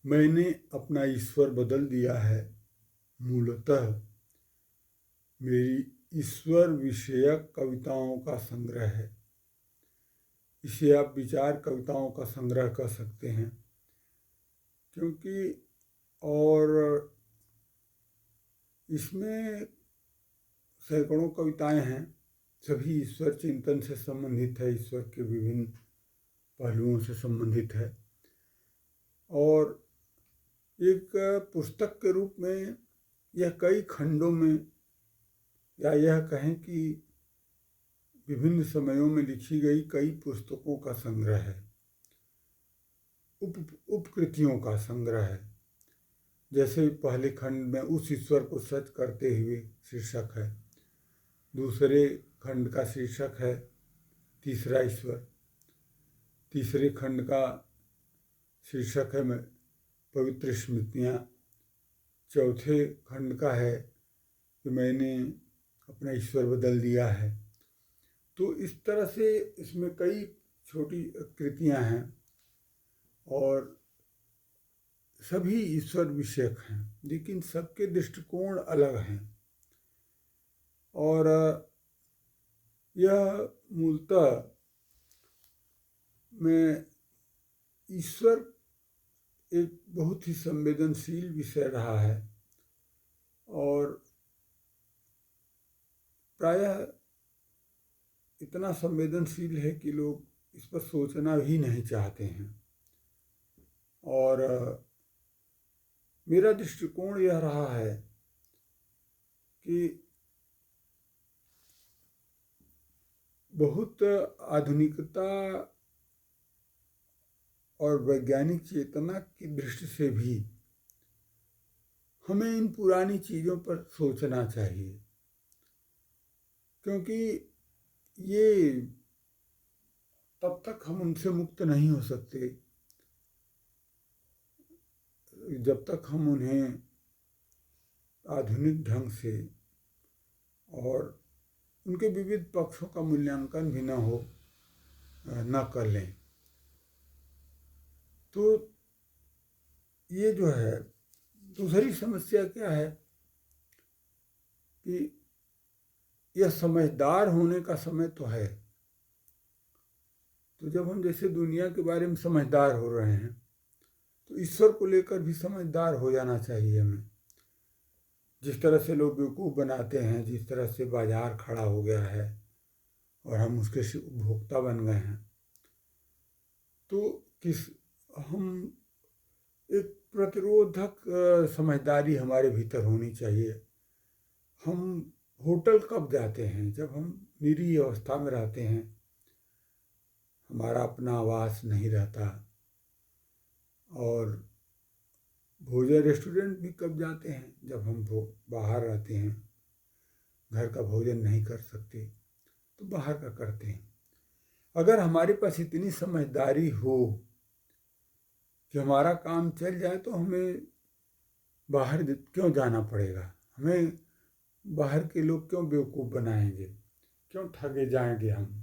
मैंने अपना ईश्वर बदल दिया है। मूलतः मेरी ईश्वर विषयक कविताओं का संग्रह है। इसे आप विचार कविताओं का संग्रह कह सकते हैं, क्योंकि और इसमें सैकड़ों कविताएं हैं। सभी ईश्वर चिंतन से संबंधित है, ईश्वर के विभिन्न पहलुओं से संबंधित है। और एक पुस्तक के रूप में यह कई खंडों में, या यह कहें कि विभिन्न समयों में लिखी गई कई पुस्तकों का संग्रह है, उपकृतियों का संग्रह है। जैसे पहले खंड में उस ईश्वर को सच करते हुए शीर्षक है, दूसरे खंड का शीर्षक है तीसरा ईश्वर, तीसरे खंड का शीर्षक है पवित्र स्मृतियाँ, चौथे खंड का है कि मैंने अपना ईश्वर बदल दिया है। तो इस तरह से इसमें कई छोटी कृतियाँ हैं और सभी ईश्वर विषयक हैं, लेकिन सबके दृष्टिकोण अलग हैं। और यह मूलतः में ईश्वर एक बहुत ही संवेदनशील विषय रहा है और प्रायः इतना संवेदनशील है कि लोग इस पर सोचना भी नहीं चाहते हैं। और मेरा दृष्टिकोण यह रहा है कि बहुत आधुनिकता और वैज्ञानिक चेतना की दृष्टि से भी हमें इन पुरानी चीज़ों पर सोचना चाहिए, क्योंकि ये तब तक हम उनसे मुक्त नहीं हो सकते जब तक हम उन्हें आधुनिक ढंग से और उनके विविध पक्षों का मूल्यांकन भी न कर लें। तो ये जो है, दूसरी समस्या क्या है कि यह समझदार होने का समय तो है। तो जब हम जैसे दुनिया के बारे में समझदार हो रहे हैं, तो ईश्वर को लेकर भी समझदार हो जाना चाहिए हमें। जिस तरह से लोग बेवकूफ़ बनाते हैं, जिस तरह से बाजार खड़ा हो गया है और हम उसके उपभोक्ता बन गए हैं, तो हम एक प्रतिरोधक समझदारी हमारे भीतर होनी चाहिए। हम होटल कब जाते हैं? जब हम निरीह अवस्था में रहते हैं, हमारा अपना आवास नहीं रहता। और भोजन रेस्टोरेंट भी कब जाते हैं? जब हम बाहर रहते हैं, घर का भोजन नहीं कर सकते तो बाहर का करते हैं। अगर हमारे पास इतनी समझदारी हो कि हमारा काम चल जाए, तो हमें बाहर क्यों जाना पड़ेगा? हमें बाहर के लोग क्यों बेवकूफ़ बनाएंगे? क्यों ठगे जाएंगे हम?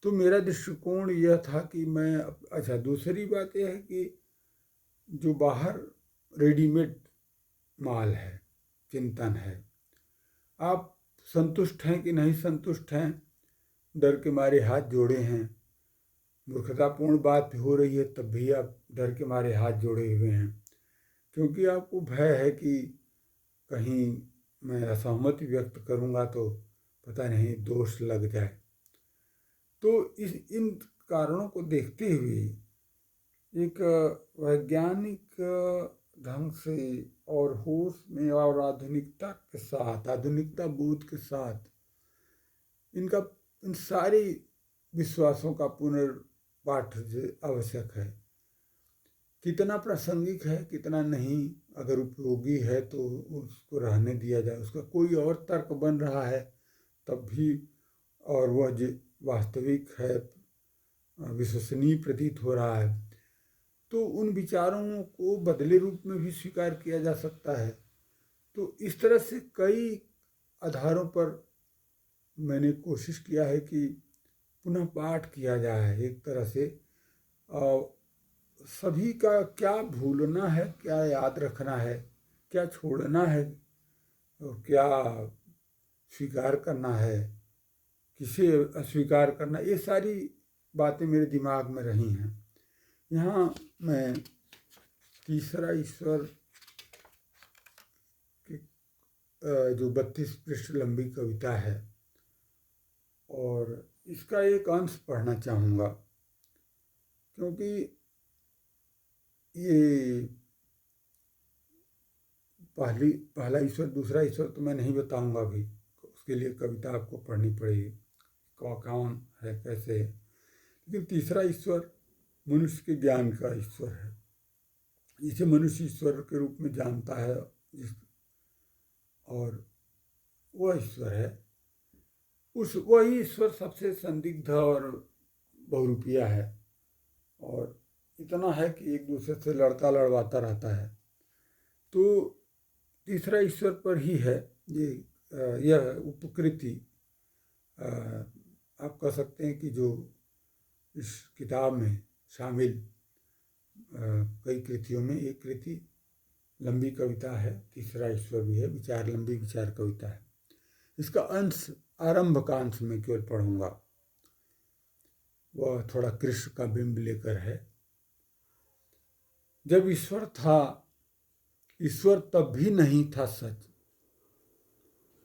तो मेरा दृष्टिकोण यह था कि अच्छा, दूसरी बात यह है कि जो बाहर रेडीमेड माल है, चिंतन है, आप संतुष्ट हैं कि नहीं संतुष्ट हैं, डर के मारे हाथ जोड़े हैं, मूर्खतापूर्ण बात हो रही है तब भी आप डर के मारे हाथ जोड़े हुए हैं, क्योंकि आपको भय है कि कहीं मैं असहमति व्यक्त करूंगा तो पता नहीं दोष लग जाए। तो इन कारणों को देखते हुए एक वैज्ञानिक ढंग से और होश में और आधुनिकता के साथ, आधुनिकता बोध के साथ इन सारे विश्वासों का पुनर्पाठ आवश्यक है। कितना प्रासंगिक है, कितना नहीं, अगर उपयोगी है तो उसको रहने दिया जाए। उसका कोई और तर्क बन रहा है तब भी, और वह वास्तविक है, विश्वसनीय प्रतीत हो रहा है, तो उन विचारों को बदले रूप में भी स्वीकार किया जा सकता है। तो इस तरह से कई आधारों पर मैंने कोशिश किया है कि पुनः पाठ किया जाए एक तरह से। सभी का क्या भूलना है, क्या याद रखना है, क्या छोड़ना है और क्या स्वीकार करना है, किसे अस्वीकार करना, ये सारी बातें मेरे दिमाग में रही हैं। यहाँ मैं तीसरा ईश्वर की जो 32 पृष्ठ लंबी कविता है और इसका एक अंश पढ़ना चाहूँगा, क्योंकि ये पहला ईश्वर दूसरा ईश्वर तो मैं नहीं बताऊंगा अभी, उसके लिए कविता आपको पढ़नी पड़ेगी, कौन है कैसे है। लेकिन तीसरा ईश्वर मनुष्य के ज्ञान का ईश्वर है, जिसे मनुष्य ईश्वर के रूप में जानता है, और वह ईश्वर है, वही ईश्वर सबसे संदिग्ध और बहुरूपिया है, और इतना है कि एक दूसरे से लड़ता लड़वाता रहता है। तो तीसरा ईश्वर पर ही है यह उपकृति, आप कह सकते हैं कि जो इस किताब में शामिल कई कृतियों में एक कृति लंबी कविता है, तीसरा ईश्वर भी है, लंबी विचार कविता है। इसका अंश आरंभ का अंश में केवल पढ़ूंगा, वह थोड़ा कृष्ण का बिंब लेकर है। जब ईश्वर था, ईश्वर तब भी नहीं था सच।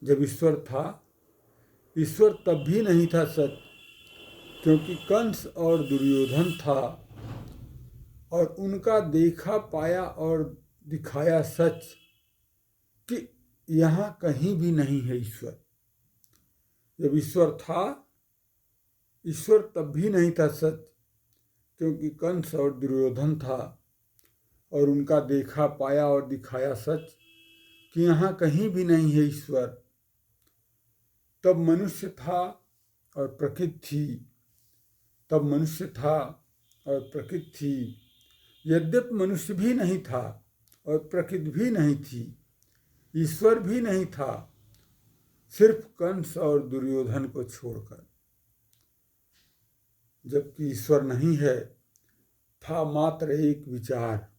जब ईश्वर था, ईश्वर तब भी नहीं था सच, क्योंकि कंस और दुर्योधन था और उनका देखा पाया और दिखाया सच कि यहाँ कहीं भी नहीं है ईश्वर। जब ईश्वर था, ईश्वर तब भी नहीं था सच, क्योंकि कंस और दुर्योधन था और उनका देखा पाया और दिखाया सच कि यहाँ कहीं भी नहीं है ईश्वर। तब मनुष्य था और प्रकृति थी, तब मनुष्य था और प्रकृति थी। यद्यपि मनुष्य भी नहीं था और प्रकृति भी नहीं थी, ईश्वर भी नहीं था, सिर्फ कंस और दुर्योधन को छोड़कर। जबकि ईश्वर नहीं है, था मात्र एक विचार।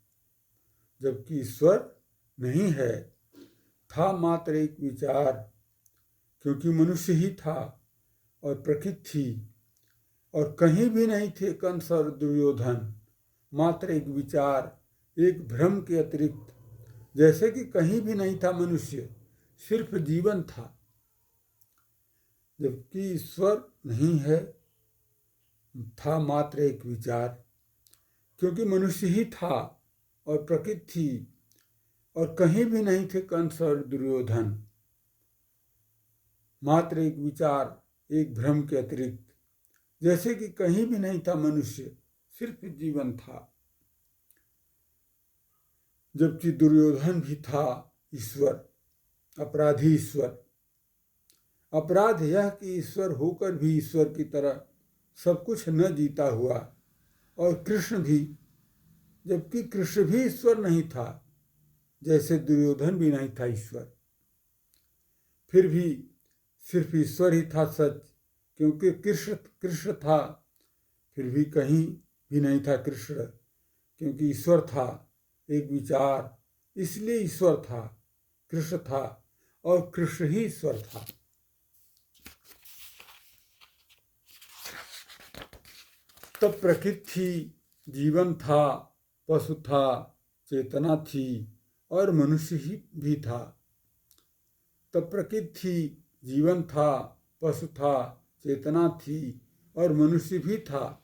जबकि ईश्वर नहीं है, था मात्र एक विचार, क्योंकि मनुष्य ही था और प्रकृति थी और कहीं भी नहीं थे कंस और दुर्योधन, मात्र एक विचार, एक भ्रम के अतिरिक्त। जैसे कि कहीं भी नहीं था मनुष्य, सिर्फ जीवन था। जबकि ईश्वर नहीं है, था मात्र एक विचार, क्योंकि मनुष्य ही था और प्रकृति थी और कहीं भी नहीं थे कंस और दुर्योधन, मात्र एक विचार, एक भ्रम के अतिरिक्त। जैसे कि कहीं भी नहीं था मनुष्य, सिर्फ जीवन था। जबकि दुर्योधन भी था ईश्वर, अपराधी ईश्वर। अपराध यह कि ईश्वर होकर भी ईश्वर की तरह सब कुछ न जीता हुआ, और कृष्ण भी, जबकि कृष्ण भी ईश्वर नहीं था, जैसे दुर्योधन भी नहीं था ईश्वर। फिर भी सिर्फ ईश्वर ही था सच, क्योंकि कृष्ण था, फिर भी कहीं भी नहीं था कृष्ण, क्योंकि ईश्वर था, एक विचार, इसलिए ईश्वर था, कृष्ण था और कृष्ण ही ईश्वर था। तब प्रकृति थी, जीवन था, पशु था, चेतना थी और मनुष्य ही भी था। तब प्रकृति थी, जीवन था, पशु था, चेतना थी और मनुष्य भी था।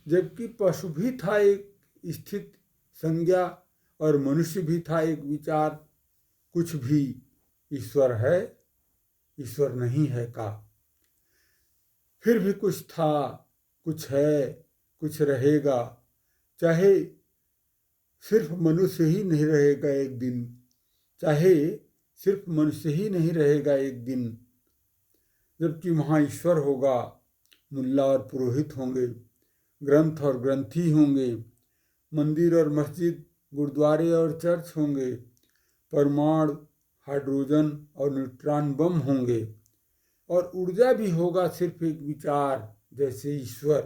जबकि पशु भी था एक स्थित संज्ञा और मनुष्य भी था एक विचार। कुछ भी ईश्वर है, ईश्वर नहीं है का। फिर भी कुछ था, कुछ है, कुछ रहेगा, चाहे सिर्फ मनुष्य ही नहीं रहेगा एक दिन, चाहे सिर्फ मनुष्य ही नहीं रहेगा एक दिन। जबकि वहाँ ईश्वर होगा, मुल्ला और पुरोहित होंगे, ग्रंथ और ग्रंथी होंगे, मंदिर और मस्जिद, गुरुद्वारे और चर्च होंगे, परमाणु, हाइड्रोजन और न्यूट्रॉन बम होंगे, और ऊर्जा भी होगा सिर्फ एक विचार, जैसे ईश्वर।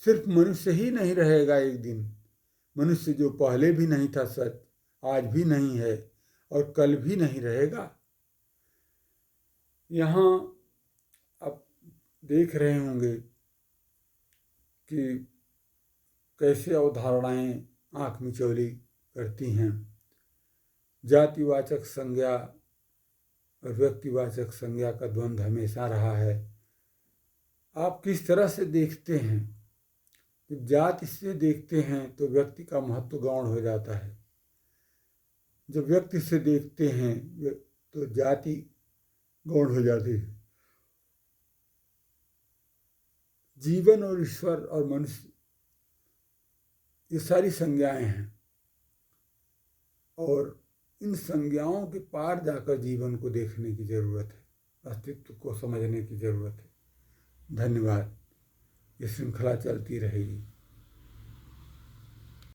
सिर्फ मनुष्य ही नहीं रहेगा एक दिन। मनुष्य जो पहले भी नहीं था सच, आज भी नहीं है और कल भी नहीं रहेगा। यहाँ आप देख रहे होंगे कि कैसे अवधारणाएं आँख मिचौली करती हैं। जातिवाचक संज्ञा और व्यक्तिवाचक संज्ञा का द्वंद्व हमेशा रहा है। आप किस तरह से देखते हैं? जब जाति से देखते हैं तो व्यक्ति का महत्व गौण हो जाता है। जब व्यक्ति से देखते हैं तो जाति गौण हो जाती है। जीवन और ईश्वर और मनुष्य, ये सारी संज्ञाएं हैं और इन संज्ञाओं के पार जाकर जीवन को देखने की जरूरत है, अस्तित्व को समझने की जरूरत है। धन्यवाद। ये श्रृंखला चलती रहेगी।